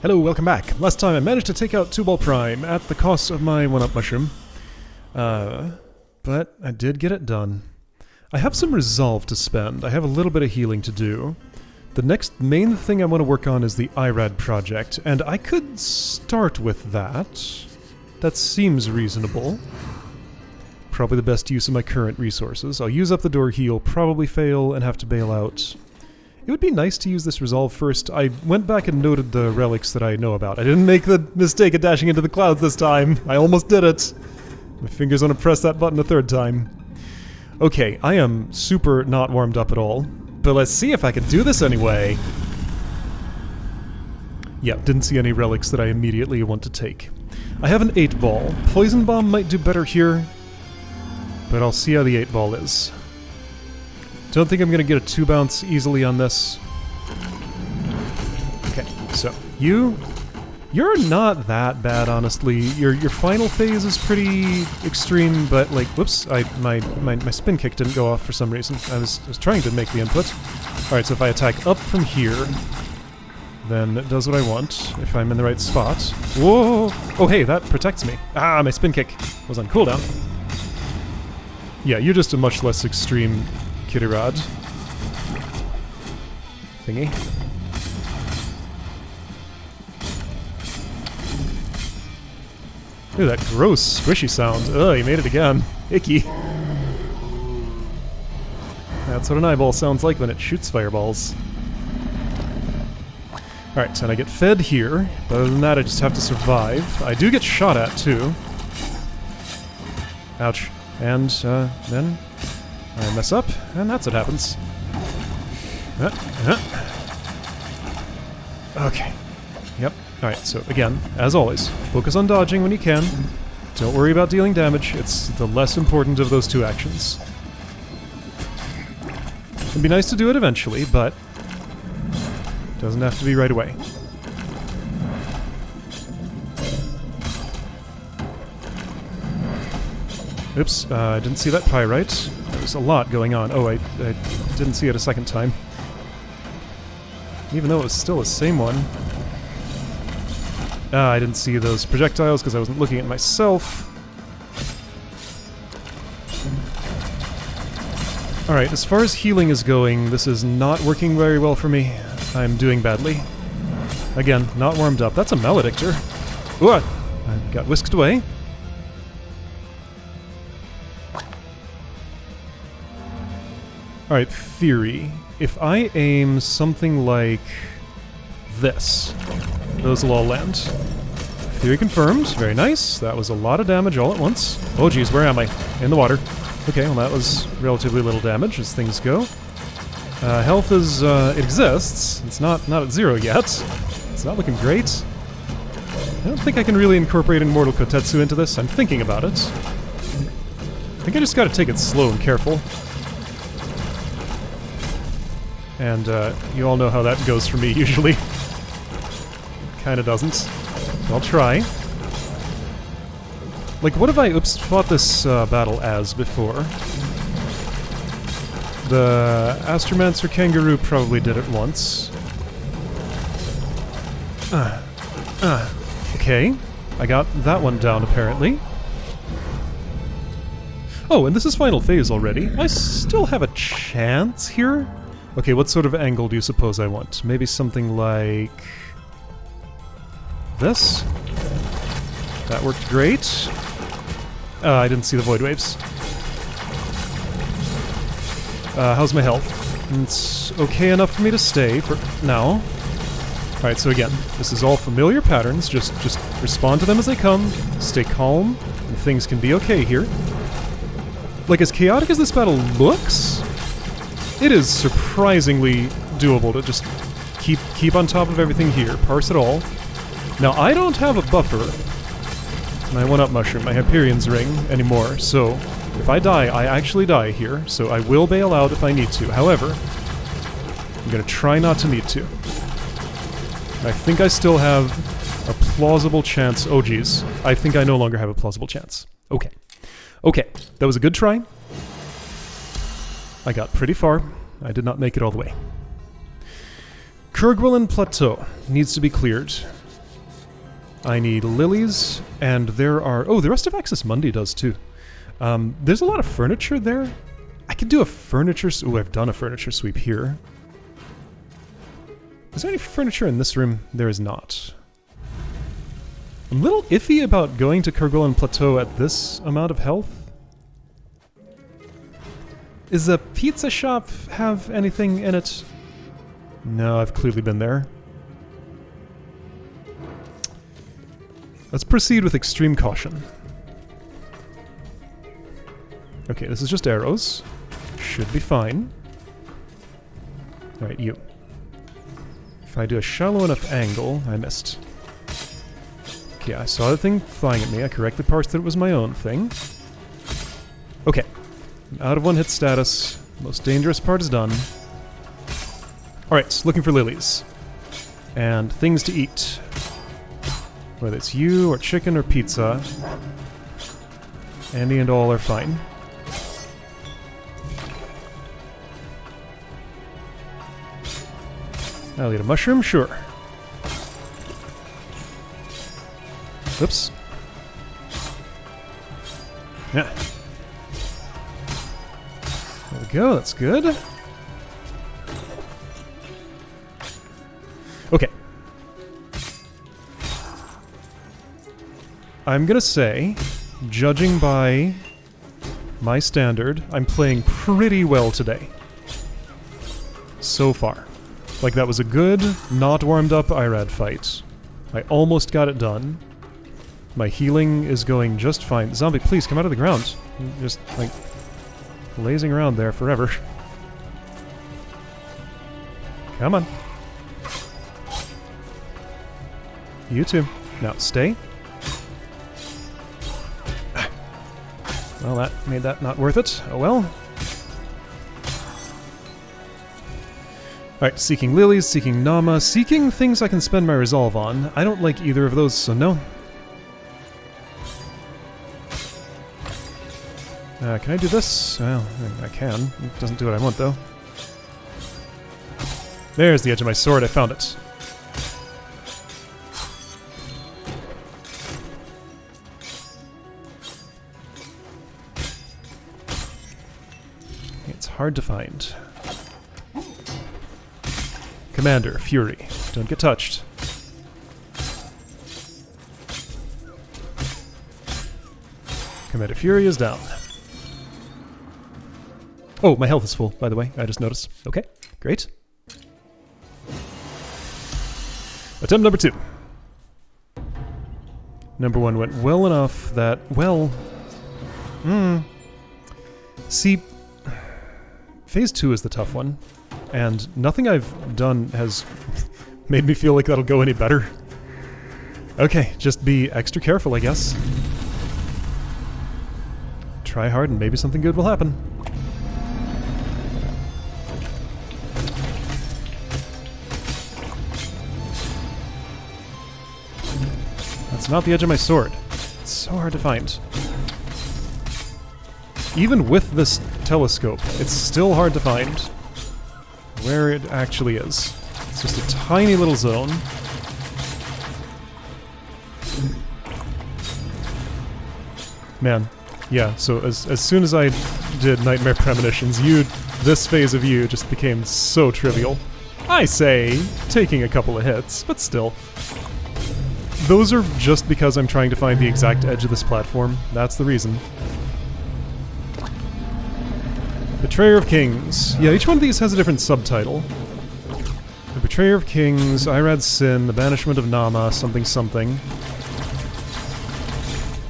Hello, welcome back. Last time I managed to take out 2-Ball Prime at the cost of my 1-Up Mushroom. But I did get it done. I have some resolve to spend. I have a little bit of healing to do. The next main thing I want to work on is the IRAD project, and I could start with that. That seems reasonable. Probably the best use of my current resources. I'll use up the door heal, probably fail, and have to bail out. It would be nice to use this resolve first. I went back and noted the relics that I know about. I didn't make the mistake of dashing into the clouds this time. I almost did it. My fingers want to press that button a third time. Okay, I am super not warmed up at all. But let's see if I can do this anyway. Yeah, didn't see any relics that I immediately want to take. I have an 8-ball. Poison Bomb might do better here, but I'll see how the 8-ball is. Don't think I'm going to get a 2-bounce easily on this. Okay, so you're not that bad, honestly. Your final phase is pretty extreme, but like, whoops, my spin kick didn't go off for some reason. I was trying to make the input. All right, so if I attack up from here, then it does what I want if I'm in the right spot. Whoa! Oh, hey, that protects me. Ah, my spin kick was on cooldown. Yeah, you're just a much less extreme Kitty Rod thingy. Ooh, that gross squishy sound. Ugh, you made it again. Icky. That's what an eyeball sounds like when it shoots fireballs. Alright, and I get fed here, but other than that I just have to survive. I do get shot at, too. Ouch. And, then I mess up, and that's what happens. Okay. Yep. Alright, so again, as always, focus on dodging when you can. Don't worry about dealing damage. It's the less important of those two actions. It'd be nice to do it eventually, but it doesn't have to be right away. Oops, I didn't see that pyrite. There's a lot going on. Oh, I didn't see it a second time. Even though it was still the same one. I didn't see those projectiles because I wasn't looking at myself. Alright, as far as healing is going, this is not working very well for me. I'm doing badly. Again, not warmed up. That's a maledictor. Ooh, I got whisked away. Alright, theory. If I aim something like this, those will all land. Theory confirmed. Very nice. That was a lot of damage all at once. Oh geez, where am I? In the water. Okay, well that was relatively little damage as things go. Health is, it exists. It's not at 0 yet. It's not looking great. I don't think I can really incorporate Immortal Kotetsu into this. I'm thinking about it. I think I just gotta take it slow and careful. And, you all know how that goes for me, usually. Kinda doesn't. I'll try. Like, what have I fought this battle as before? The Astromancer Kangaroo probably did it once. Okay. I got that one down, apparently. Oh, and this is final phase already. I still have a chance here? Okay, what sort of angle do you suppose I want? Maybe something like this? That worked great. I didn't see the void waves. How's my health? It's okay enough for me to stay for now. Alright, so again, this is all familiar patterns. Just respond to them as they come. Stay calm, and things can be okay here. Like, as chaotic as this battle looks, it is surprisingly doable to just keep on top of everything here, parse it all. Now, I don't have a buffer, my 1-Up Mushroom, my Hyperion's Ring, anymore, so if I die, I actually die here, so I will bail out if I need to. However, I'm gonna try not to need to. I think I still have a plausible chance. Oh geez, I think I no longer have a plausible chance. Okay. Okay, that was a good try. I got pretty far. I did not make it all the way. Kurgwillen Plateau needs to be cleared. I need lilies, and there are... Oh, the rest of Axis Mundi does too. There's a lot of furniture there. I could do a furniture... Oh, I've done a furniture sweep here. Is there any furniture in this room? There is not. I'm a little iffy about going to Kerguelen Plateau at this amount of health. Does a pizza shop have anything in it? No, I've clearly been there. Let's proceed with extreme caution. Okay, this is just arrows. Should be fine. Alright, you. If I do a shallow enough angle... I missed. Okay, I saw the thing flying at me. I correctly parsed that it was my own thing. Okay. I'm out of one-hit status. Most dangerous part is done. Alright, looking for lilies. And things to eat. Whether it's you, or chicken, or pizza. Any and all are fine. I'll eat a mushroom? Sure. Oops. Yeah. There we go, that's good. Okay. I'm gonna say, judging by my standard, I'm playing pretty well today. So far. Like, that was a good, not warmed up Irad fight. I almost got it done. My healing is going just fine. Zombie, please come out of the ground. You're just, like, lazing around there forever. Come on. You too. Now, stay. Well, that made that not worth it. Oh well. Alright, seeking lilies, seeking Nama, seeking things I can spend my resolve on. I don't like either of those, so no. Can I do this? Well, I can. It doesn't do what I want, though. There's the edge of my sword. I found it. It's hard to find. Commander, Fury. Don't get touched. Commander Fury is down. Oh, my health is full, by the way. I just noticed. Okay, great. Attempt number 2. Number 1 went well enough that, well... See, Phase 2 is the tough one. And nothing I've done has made me feel like that'll go any better. Okay, just be extra careful, I guess. Try hard and maybe something good will happen. That's not the edge of my sword. It's so hard to find. Even with this telescope, it's still hard to find where it actually is. It's just a tiny little zone. Man, yeah, so as soon as I did Nightmare Premonitions, this phase of you just became so trivial. I say, taking a couple of hits, but still. Those are just because I'm trying to find the exact edge of this platform. That's the reason. Betrayer of Kings. Yeah, each one of these has a different subtitle. The Betrayer of Kings, Irad's Sin, The Banishment of Nama, something something.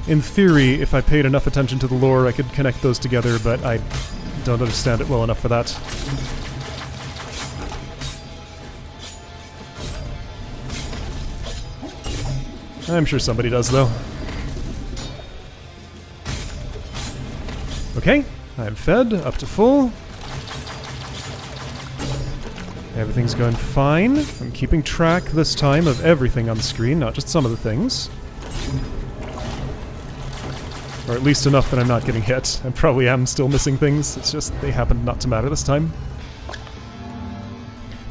In theory, if I paid enough attention to the lore, I could connect those together, but I don't understand it well enough for that. I'm sure somebody does, though. Okay. I'm fed, up to full. Everything's going fine. I'm keeping track this time of everything on the screen, not just some of the things. Or at least enough that I'm not getting hit. I probably am still missing things, it's just they happen not to matter this time.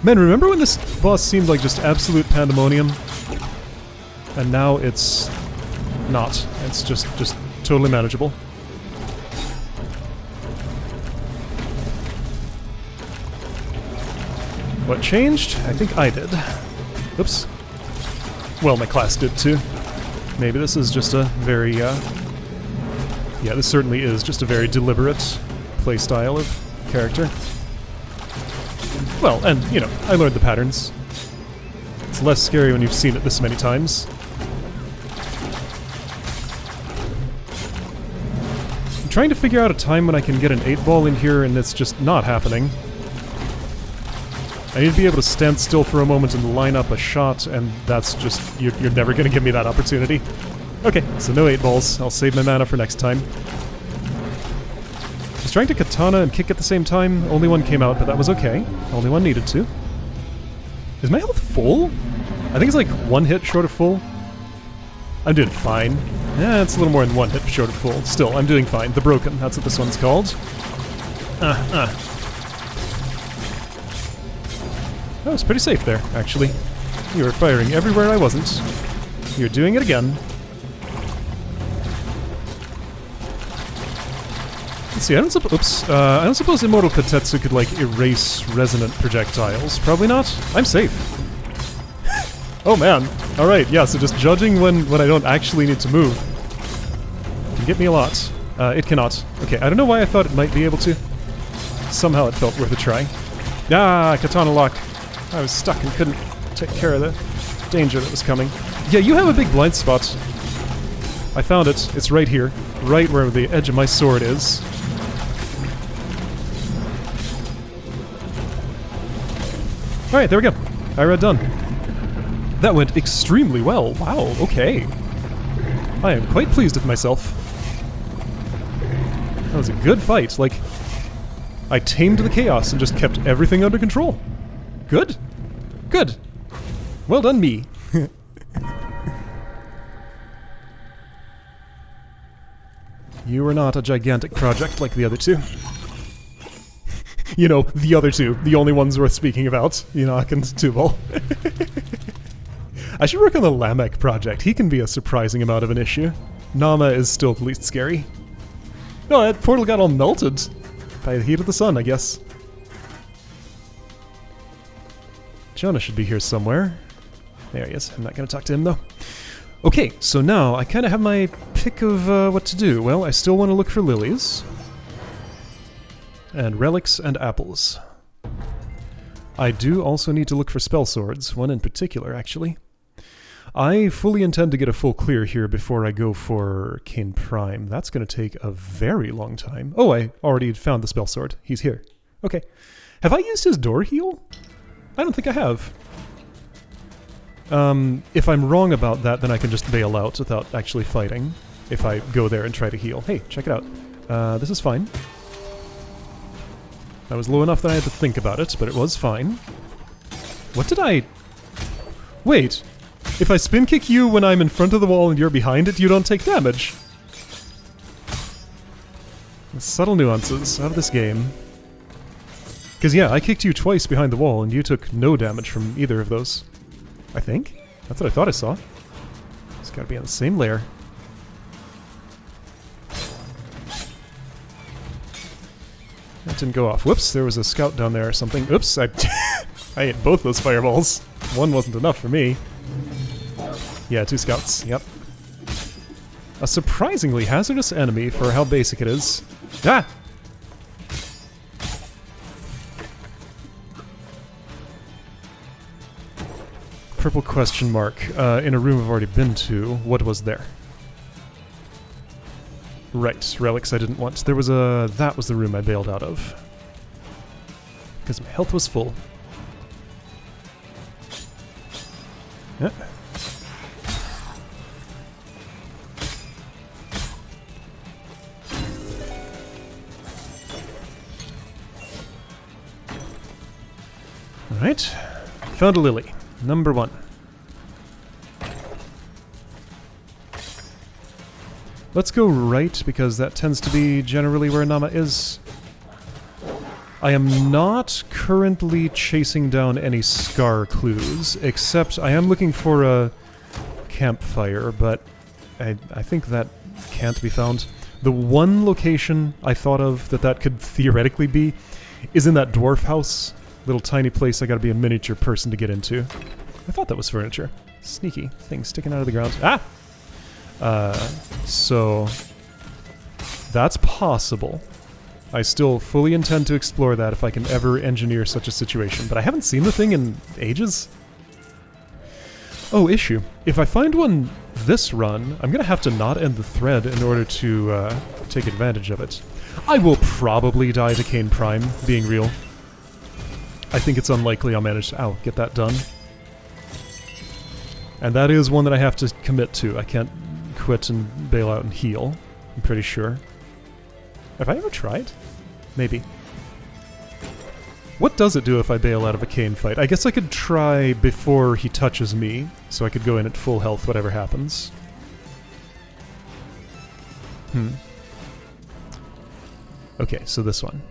Man, remember when this boss seemed like just absolute pandemonium? and now it's not. It's just totally manageable. What changed? I think I did. Oops. Well, my class did too. Maybe this is just a very, yeah, this certainly is just a very deliberate playstyle of character. Well, and, you know, I learned the patterns. It's less scary when you've seen it this many times. I'm trying to figure out a time when I can get an 8-ball in here and it's just not happening. I need to be able to stand still for a moment and line up a shot, and that's just... You're never going to give me that opportunity. Okay, so no 8-balls. I'll save my mana for next time. I was trying to katana and kick at the same time. Only one came out, but that was okay. Only one needed to. Is my health full? I think it's like 1 hit short of full. I'm doing fine. Yeah, it's a little more than 1 hit short of full. Still, I'm doing fine. The Broken, that's what this one's called. That was pretty safe there, actually. You were firing everywhere I wasn't. You're doing it again. Let's see, I don't suppose Immortal Kotetsu could, like, erase resonant projectiles. Probably not. I'm safe. Oh man. Alright, yeah, so just judging when I don't actually need to move can get me a lot. It cannot. Okay, I don't know why I thought it might be able to. Somehow it felt worth a try. Ah, katana lock. I was stuck and couldn't take care of the danger that was coming. Yeah, you have a big blind spot. I found it. It's right here. Right where the edge of my sword is. Alright, there we go. Ira done. That went extremely well. Wow, okay. I am quite pleased with myself. That was a good fight. Like, I tamed the chaos and just kept everything under control. Good. Good. Well done, me. You were not a gigantic project like the other two. You know, the other two. The only ones worth speaking about. Enoch and Tubal. I should work on the Lamech project. He can be a surprising amount of an issue. Nama is still the least scary. No, that portal got all melted. By the heat of the sun, I guess. Jonah should be here somewhere. There he is. I'm not going to talk to him, though. Okay, so now I kind of have my pick of what to do. Well, I still want to look for lilies. And relics and apples. I do also need to look for spell swords, one in particular, actually. I fully intend to get a full clear here before I go for Kane Prime. That's going to take a very long time. Oh, I already found the spell sword. He's here. Okay. Have I used his door heal? I don't think I have. If I'm wrong about that, then I can just bail out without actually fighting. If I go there and try to heal. Hey, check it out. This is fine. I was low enough that I had to think about it, but it was fine. What did I... Wait. If I spin kick you when I'm in front of the wall and you're behind it, you don't take damage. The subtle nuances of this game. Because yeah, I kicked you twice behind the wall and you took no damage from either of those. I think? That's what I thought I saw. It's gotta be on the same layer. That didn't go off. Whoops, there was a scout down there or something. Oops, I ate both those fireballs. One wasn't enough for me. Yeah, 2 scouts, yep. A surprisingly hazardous enemy for how basic it is. Ah! Purple question mark. In a room I've already been to. What was there? Right, relics I didn't want. There was a... That was the room I bailed out of. Because my health was full. Yeah. Alright. Found a lily. Number 1. Let's go right, because that tends to be generally where Nama is. I am not currently chasing down any scar clues, except I am looking for a campfire, but I think that can't be found. The one location I thought of that could theoretically be is in that dwarf house. Little tiny place I gotta be a miniature person to get into. I thought that was furniture. Sneaky thing sticking out of the ground. Ah! So that's possible. I still fully intend to explore that if I can ever engineer such a situation, but I haven't seen the thing in ages. Oh, issue. If I find one this run, I'm gonna have to not end the thread in order to take advantage of it. I will probably die to Kane Prime, being real. I think it's unlikely I'll manage to get that done. And that is one that I have to commit to. I can't quit and bail out and heal, I'm pretty sure. Have I ever tried? Maybe. What does it do if I bail out of a Kane fight? I guess I could try before he touches me, so I could go in at full health whatever happens. Okay, so this one.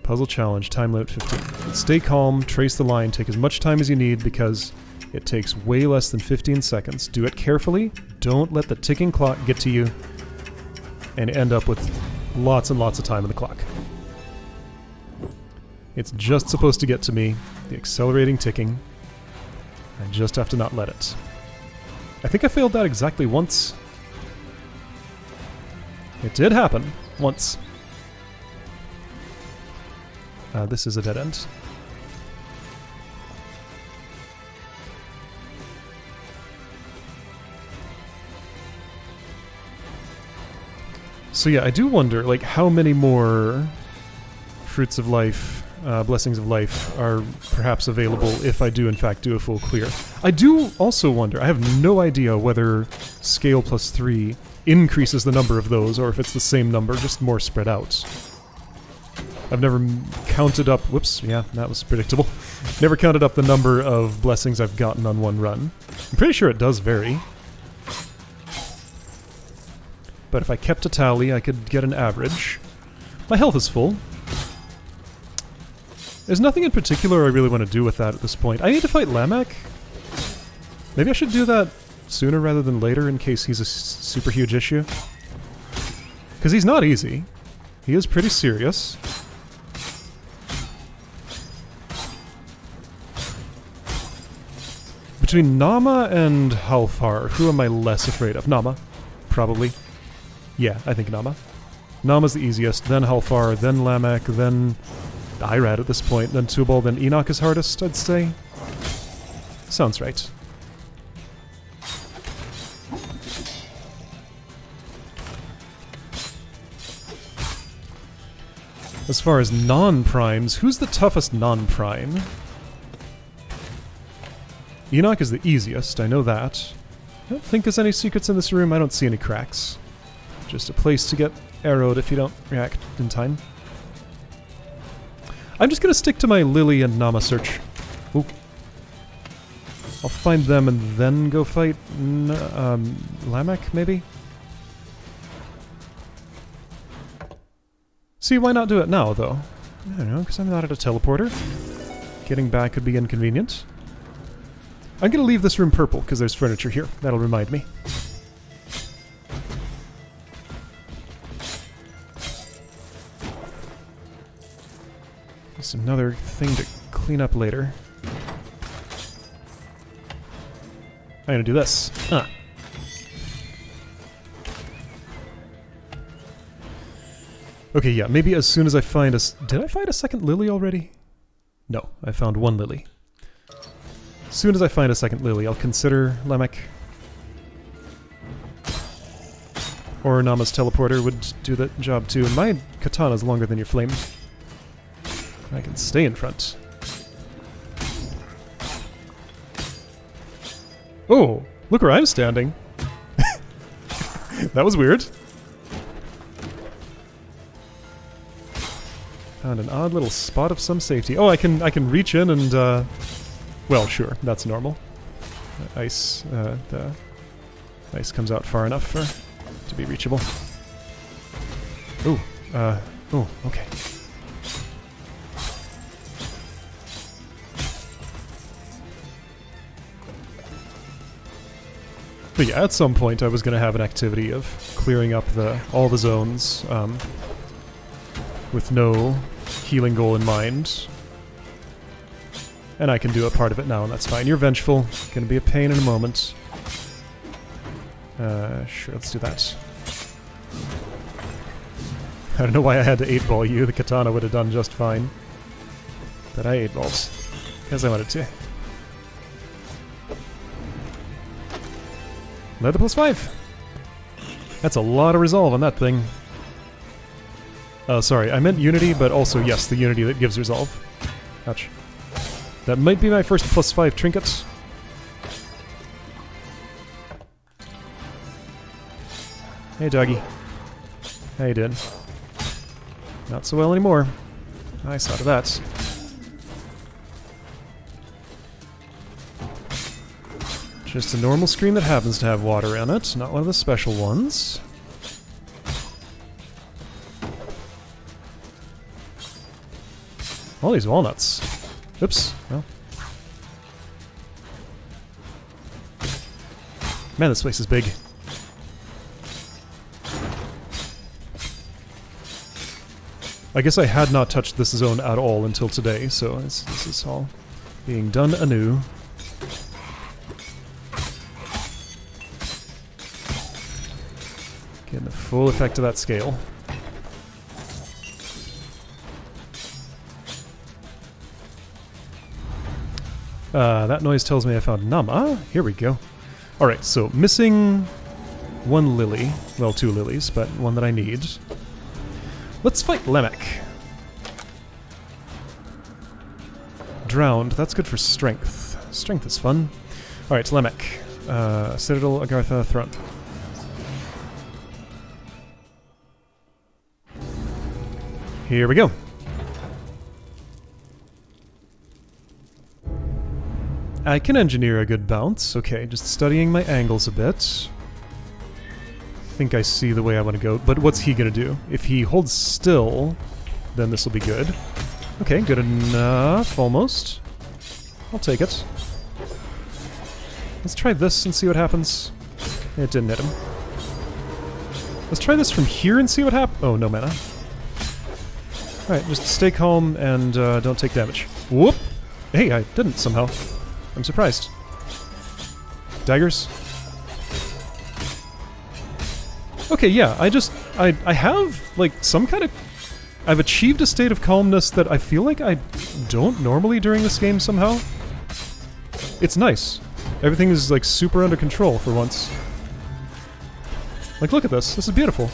Puzzle challenge, time limit 15. Stay calm, trace the line, take as much time as you need because it takes way less than 15 seconds. Do it carefully, don't let the ticking clock get to you, and end up with lots and lots of time on the clock. It's just supposed to get to me, the accelerating ticking. I just have to not let it. I think I failed that exactly once. It did happen, once. This is a dead end. So yeah, I do wonder, like, how many more fruits of life, blessings of life, are perhaps available if I do in fact do a full clear. I do also wonder, I have no idea whether scale plus 3 increases the number of those, or if it's the same number, just more spread out. I've never counted up, whoops, yeah, that was predictable. Never counted up the number of blessings I've gotten on one run. I'm pretty sure it does vary. But if I kept a tally, I could get an average. My health is full. There's nothing in particular I really want to do with that at this point. I need to fight Lamek. Maybe I should do that sooner rather than later in case he's a super huge issue. Because he's not easy. He is pretty serious. Between Nama and Halfar, who am I less afraid of? Nama, probably. Yeah, I think Nama. Nama's the easiest, then Halfar, then Lamek, then Irad at this point, then Tubal, then Enoch is hardest, I'd say. Sounds right. As far as non-primes, who's the toughest non-prime? Enoch is the easiest, I know that. I don't think there's any secrets in this room, I don't see any cracks. Just a place to get arrowed if you don't react in time. I'm just gonna stick to my Lily and Nama search. Ooh. I'll find them and then go fight Lamek, maybe? See, why not do it now, though? I don't know, because I'm not at a teleporter. Getting back could be inconvenient. I'm gonna leave this room purple, because there's furniture here. That'll remind me. Just another thing to clean up later. I'm gonna do this. Okay, yeah, maybe as soon as I find a... Did I find a second lily already? No, I found one lily. As soon as I find a second lily, I'll consider Lamek. Or Nama's teleporter would do that job too. And my katana's longer than your flame. I can stay in front. Oh, look where I'm standing. That was weird. Found an odd little spot of some safety. Oh, I can reach in and well, sure, that's normal. The ice comes out far enough for to be reachable. Ooh, oh, okay. But yeah, at some point I was going to have an activity of clearing up all the zones with no healing goal in mind. And I can do a part of it now, and that's fine. You're vengeful. Gonna be a pain in a moment. Sure, let's do that. I don't know why I had to 8-ball you. The katana would have done just fine. But I 8-balls. Because I wanted to. Leather +5! That's a lot of resolve on that thing. Sorry, I meant unity, but also, yes, the unity that gives resolve. Ouch. That might be my first +5 trinket. Hey, doggy. How you doing? Not so well anymore. I saw to that. Just a normal screen that happens to have water in it, not one of the special ones. All these walnuts. Oops. Well. Man, this place is big. I guess I had not touched this zone at all until today, so this is all being done anew. Getting the full effect of that scale. That noise tells me I found Nama. Here we go. Alright, so missing one lily. Well, 2 lilies, but one that I need. Let's fight Lemek. Drowned. That's good for strength. Strength is fun. Alright, Lemek. Citadel, Agartha, Throne. Here we go. I can engineer a good bounce. Okay, just studying my angles a bit. I think I see the way I want to go. But what's he going to do? If he holds still, then this will be good. Okay, good enough, almost. I'll take it. Let's try this and see what happens. It didn't hit him. Let's try this from here and see what happens. Oh, no mana. Alright, just stay calm and don't take damage. Whoop! Hey, I didn't somehow. I'm surprised. Daggers. Okay, yeah, I have, like, some kind of... I've achieved a state of calmness that I feel like I don't normally during this game somehow. It's nice. Everything is, like, super under control for once. Like, look at this. This is beautiful.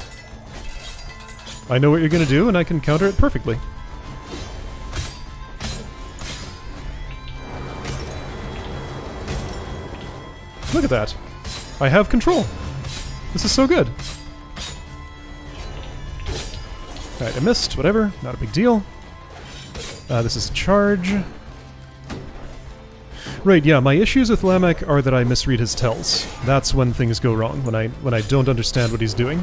I know what you're gonna do, and I can counter it perfectly. Look at that. I have control. This is so good. Alright, I missed. Whatever. Not a big deal. This is a charge. Right, yeah, my issues with Lemek are that I misread his tells. That's when things go wrong, when I don't understand what he's doing.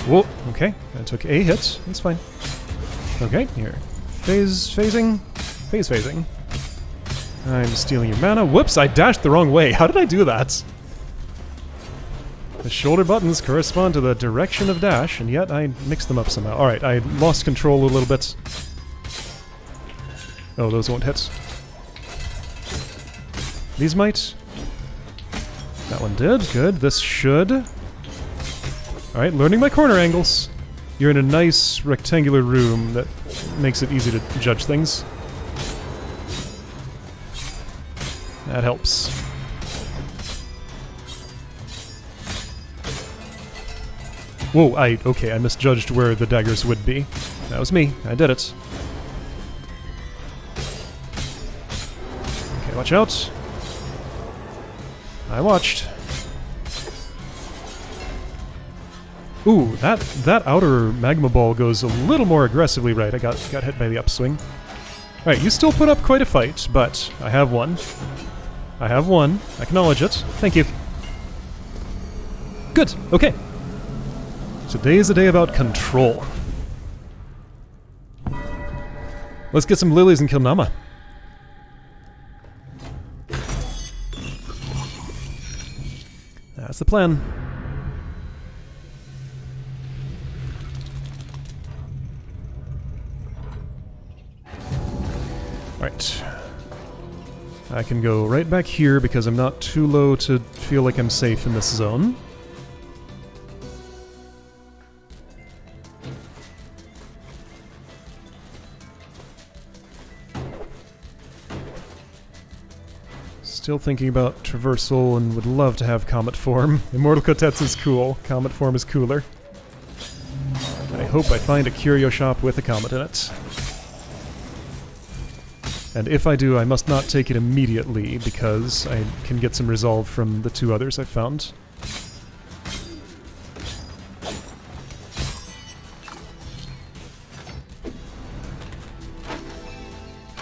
Whoa, okay. I took a hit. That's fine. Okay, here. Phasing. I'm stealing your mana. Whoops, I dashed the wrong way. How did I do that? The shoulder buttons correspond to the direction of dash, and yet I mixed them up somehow. Alright, I lost control a little bit. Oh, those won't hit. These might. That one did. Good. This should. Alright, learning my corner angles. You're in a nice rectangular room that makes it easy to judge things. That helps. Whoa, okay, I misjudged where the daggers would be. That was me. I did it. Okay, watch out. I watched. Ooh, that outer magma ball goes a little more aggressively right. I got hit by the upswing. Alright, you still put up quite a fight, but I have won. I have won. Acknowledge it. Thank you. Good. Okay. Today is a day about control. Let's get some lilies and kill Nama. That's the plan. Right. I can go right back here because I'm not too low to feel like I'm safe in this zone. Still thinking about traversal and would love to have Comet form. Immortal Kotetsu is cool. Comet form is cooler. I hope I find a curio shop with a Comet in it. And if I do, I must not take it immediately because I can get some resolve from the two others I've found.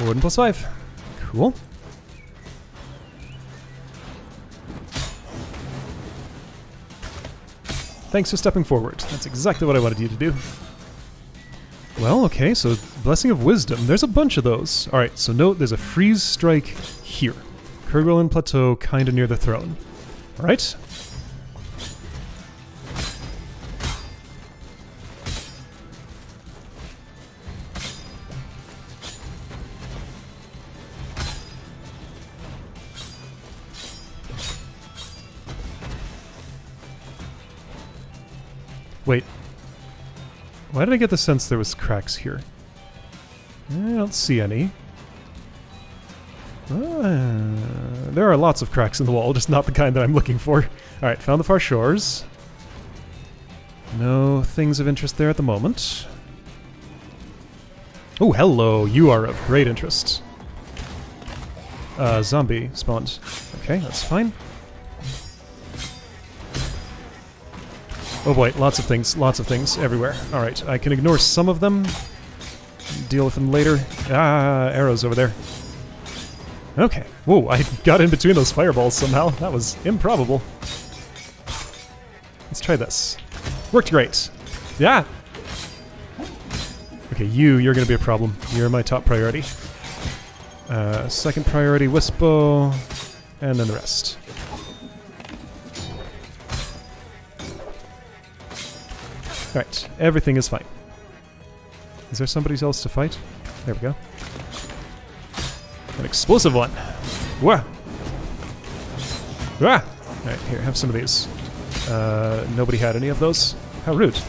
Warden +5. Cool. Thanks for stepping forward. That's exactly what I wanted you to do. Well, okay, so Blessing of Wisdom. There's a bunch of those. Alright, so note there's a freeze strike here. Kerguelen Plateau, kinda near the throne. Alright. Wait. Why did I get the sense there was cracks here? I don't see any. There are lots of cracks in the wall, just not the kind that I'm looking for. Alright, found the far shores. No things of interest there at the moment. Oh, hello! You are of great interest. Zombie spawned. Okay, that's fine. Oh boy, lots of things everywhere. Alright, I can ignore some of them. Deal with them later. Ah, arrows over there. Okay. Whoa, I got in between those fireballs somehow. That was improbable. Let's try this. Worked great. Yeah! Okay, you're gonna be a problem. You're my top priority. Second priority, Wispo, and then the rest. Right, everything is fine. Is there somebody else to fight? There we go. An explosive one! Wah! Ah! Alright, here, have some of these. Nobody had any of those. How rude.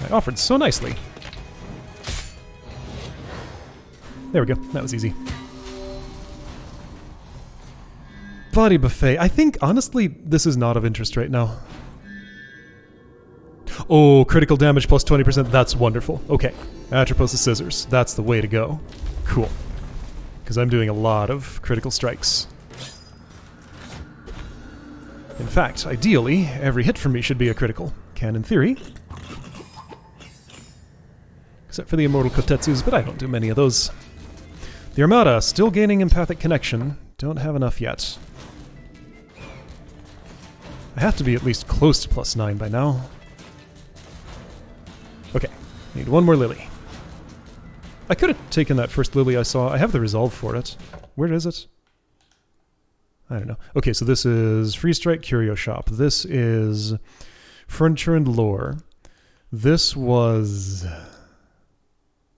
I offered so nicely. There we go, that was easy. Body buffet. I think, honestly, this is not of interest right now. Oh, critical damage plus 20%, that's wonderful. Okay, Atroposis Scissors, that's the way to go. Cool. Because I'm doing a lot of critical strikes. In fact, ideally, every hit from me should be a critical. Can in theory. Except for the Immortal Kotetsus, but I don't do many of those. The Armada, still gaining empathic connection. Don't have enough yet. I have to be at least close to +9 by now. Okay, need one more lily. I could have taken that first lily I saw. I have the resolve for it. Where is it? I don't know. Okay, so this is Free Strike Curio Shop. This is Furniture and Lore. This was...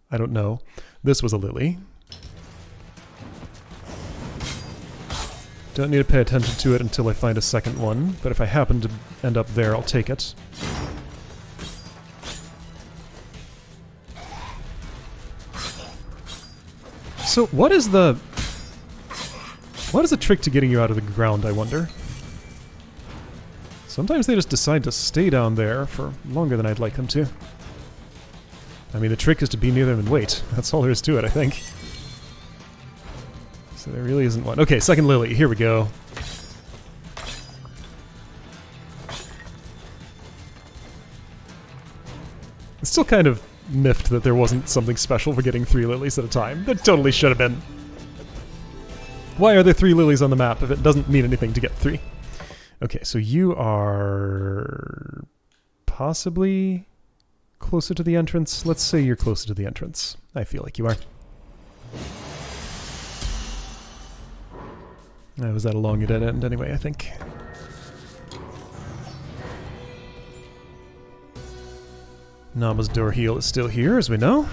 I don't know. This was a lily. Don't need to pay attention to it until I find a second one, but if I happen to end up there, I'll take it. So what is the trick to getting you out of the ground, I wonder? Sometimes they just decide to stay down there for longer than I'd like them to. I mean, the trick is to be near them and wait. That's all there is to it, I think. So there really isn't one. Okay, second lily. Here we go. It's still kind of miffed that there wasn't something special for getting 3 lilies at a time. There totally should have been. Why are there 3 lilies on the map if it doesn't mean anything to get 3? Okay, so you are possibly closer to the entrance. Let's say you're closer to the entrance. I feel like you are. I was at a long dead end anyway, I think. Nama's door heel is still here, as we know.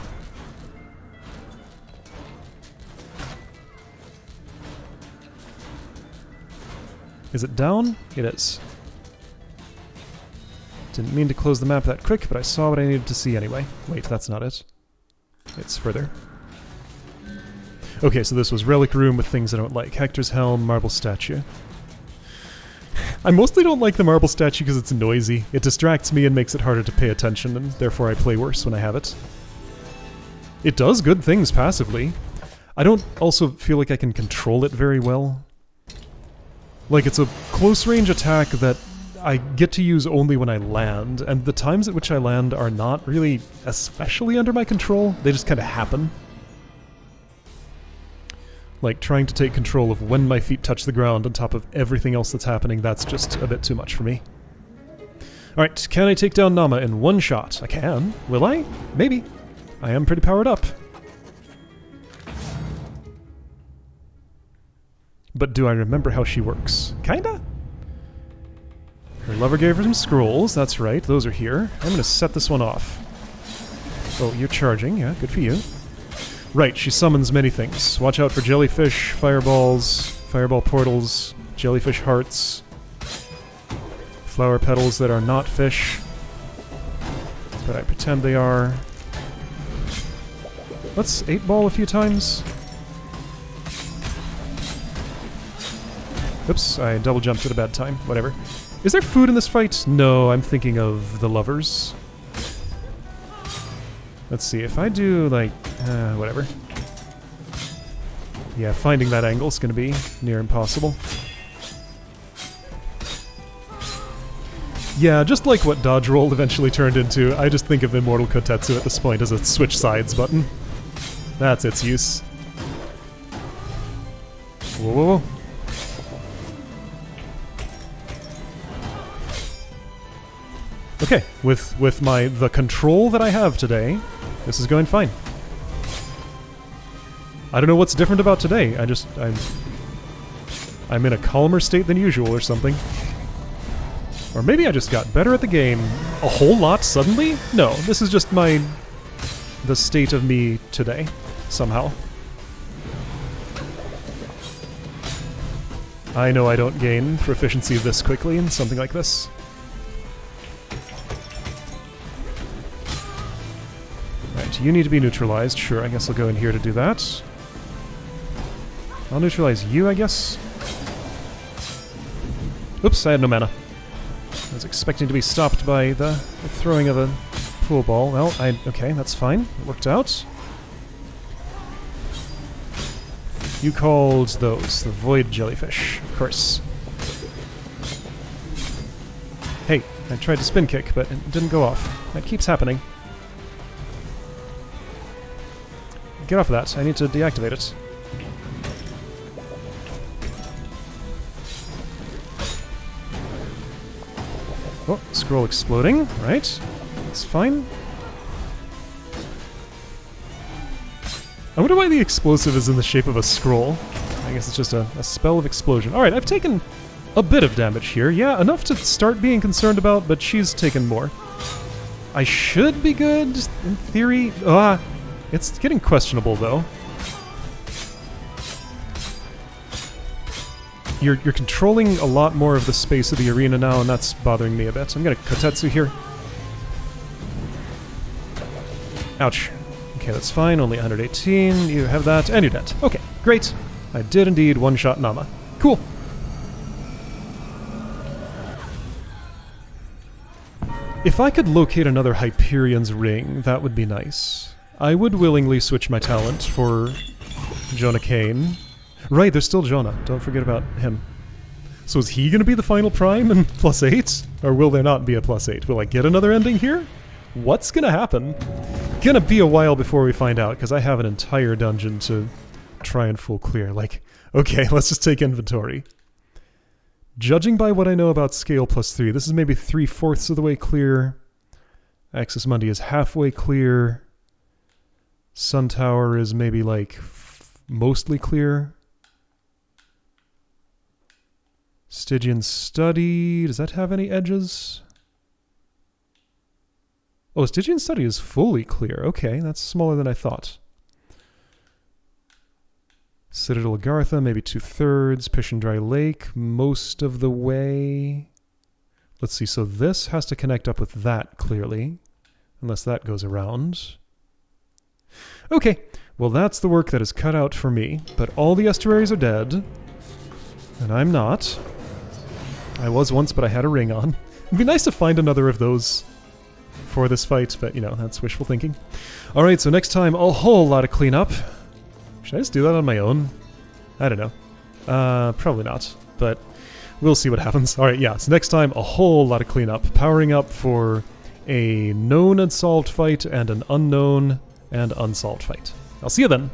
Is it down? It is. Didn't mean to close the map that quick, but I saw what I needed to see anyway. Wait, that's not it. It's further. Okay, so this was relic room with things I don't like. Hector's helm, marble statue. I mostly don't like the marble statue because it's noisy. It distracts me and makes it harder to pay attention, and therefore I play worse when I have it. It does good things passively. I don't also feel like I can control it very well. Like, it's a close-range attack that I get to use only when I land, and the times at which I land are not really especially under my control. They just kind of happen. Like, trying to take control of when my feet touch the ground on top of everything else that's happening, that's just a bit too much for me. Alright, can I take down Nama in one shot? I can. Will I? Maybe. I am pretty powered up. But do I remember how she works? Kinda? Her lover gave her some scrolls, that's right, those are here. I'm gonna set this one off. Oh, you're charging, yeah, good for you. Right, she summons many things. Watch out for jellyfish, fireballs, fireball portals, jellyfish hearts, flower petals that are not fish, but I pretend they are. Let's 8-ball a few times. Oops, I double jumped at a bad time. Whatever. Is there food in this fight? No, I'm thinking of the lovers. Let's see, if I do, like, whatever. Yeah, finding that angle is going to be near impossible. Yeah, just like what dodge roll eventually turned into, I just think of Immortal Kotetsu at this point as a switch sides button. That's its use. Whoa, whoa, whoa. Okay, with the control that I have today, this is going fine. I don't know what's different about today. I'm in a calmer state than usual or something. Or maybe I just got better at the game a whole lot suddenly? No, this is just the state of me today, somehow. I know I don't gain proficiency this quickly in something like this. You need to be neutralized. Sure, I guess I'll go in here to do that. I'll neutralize you, I guess. Oops, I had no mana. I was expecting to be stopped by the throwing of a pool ball. Well, okay, that's fine. It worked out. You called those the void jellyfish, of course. Hey, I tried to spin kick, but it didn't go off. That keeps happening. Get off of that. I need to deactivate it. Oh, scroll exploding. Right. That's fine. I wonder why the explosive is in the shape of a scroll. I guess it's just a spell of explosion. Alright, I've taken a bit of damage here. Yeah, enough to start being concerned about, but she's taken more. I should be good, in theory. It's getting questionable, though. You're controlling a lot more of the space of the arena now, and that's bothering me a bit. I'm gonna Kotetsu here. Ouch. Okay, that's fine. Only 118. You have that, and you're dead. Okay, great. I did indeed one-shot Nama. Cool. If I could locate another Hyperion's ring, that would be nice. I would willingly switch my talent for Jonah Kane. Right, there's still Jonah. Don't forget about him. So is he going to be the final prime in +8? Or will there not be a +8? Will I get another ending here? What's going to happen? Gonna be a while before we find out, because I have an entire dungeon to try and full clear. Like, okay, let's just take inventory. Judging by what I know about scale +3, this is maybe 3/4 of the way clear. Axis Mundi is halfway clear. Sun Tower is maybe like mostly clear. Stygian Study, does that have any edges? Oh, Stygian Study is fully clear. Okay, that's smaller than I thought. Citadel Agartha, maybe 2/3. Pishendry Lake, most of the way. Let's see, so this has to connect up with that, clearly. Unless that goes around. Okay, well that's the work that is cut out for me. But all the estuaries are dead. And I'm not. I was once, but I had a ring on. It'd be nice to find another of those for this fight, but, you know, that's wishful thinking. Alright, so next time, a whole lot of cleanup. Should I just do that on my own? I don't know. Probably not, but we'll see what happens. Alright, yeah, so next time, a whole lot of cleanup. Powering up for a known unsolved fight and an unknown and unsolved fight. I'll see you then.